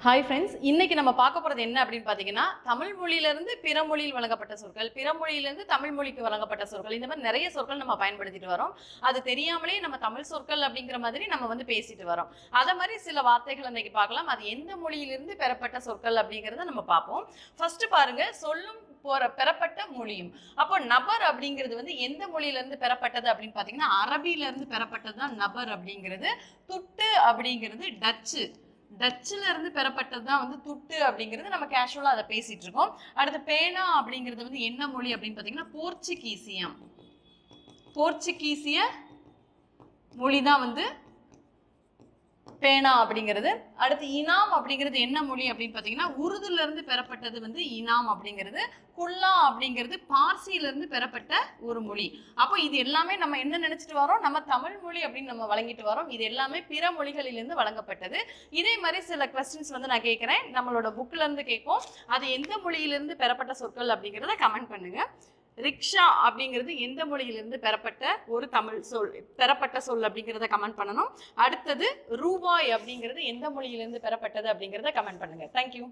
Hi friends, இன்னைக்கு நம்ம பார்க்க போகிறது என்ன அப்படின்னு பார்த்தீங்கன்னா, தமிழ் மொழியிலிருந்து பிற மொழியில் வழங்கப்பட்ட சொற்கள், பிற மொழியிலிருந்து தமிழ் மொழிக்கு வழங்கப்பட்ட சொற்கள், இந்த மாதிரி நிறைய சொற்கள் நம்ம பயன்படுத்திட்டு வரோம். அது தெரியாமலே நம்ம தமிழ் சொற்கள் அப்படிங்கிற மாதிரி நம்ம வந்து பேசிட்டு வரோம். அதை மாதிரி சில வார்த்தைகள் இன்னைக்கு பார்க்கலாம். அது எந்த மொழியிலிருந்து பெறப்பட்ட சொற்கள் அப்படிங்கிறத நம்ம பார்ப்போம். ஃபர்ஸ்ட் பாருங்க, சொல்லும் பெறப்பட்ட மொழியும். அப்போ நபர் அப்படிங்கிறது வந்து எந்த மொழியிலிருந்து பெறப்பட்டது அப்படின்னு பார்த்தீங்கன்னா, அரபியில இருந்து பெறப்பட்டது தான் நபர் அப்படிங்கிறது. துட்டு அப்படிங்கிறது டச்சுல இருந்து பெறப்பட்டது தான் வந்து துட்டு அப்படிங்கிறது. நம்ம கேஷுவலா அதை பேசிட்டு இருக்கோம். அடுத்து பேனா அப்படிங்கிறது வந்து என்ன மொழி அப்படின்னு பார்த்தீங்கன்னா, போர்ச்சுகீசிய மொழி தான் வந்து பேனா அப்படிங்கிறது. அடுத்து இனாம் அப்படிங்கிறது என்ன மொழி அப்படின்னு பார்த்தீங்கன்னா, உருதுல இருந்து பெறப்பட்டது வந்து இனாம் அப்படிங்கிறது. குல்லா அப்படிங்கிறது பார்சியில இருந்து பெறப்பட்ட ஒரு மொழி. அப்போ இது எல்லாமே நம்ம என்ன நினைச்சிட்டு வரோம், நம்ம தமிழ் மொழி அப்படின்னு நம்ம வழங்கிட்டு வரோம். இது எல்லாமே பிற மொழிகளிலிருந்து வழங்கப்பட்டது. இதே மாதிரி சில கொஸ்டின்ஸ் வந்து நான் கேட்கிறேன், நம்மளோட புக்ல இருந்து கேட்போம். அது எந்த மொழியிலிருந்து பெறப்பட்ட சொற்கள் அப்படிங்கிறத கமெண்ட் பண்ணுங்க. ரிக்ஷா அப்படிங்கிறது எந்த மொழியிலிருந்து பெறப்பட்ட சொல் அப்படிங்கிறத கமெண்ட் பண்ணணும். அடுத்தது ரூபாய் அப்படிங்கிறது எந்த மொழியிலிருந்து பெறப்பட்டது அப்படிங்கிறத கமெண்ட் பண்ணுங்க. தேங்க்யூ.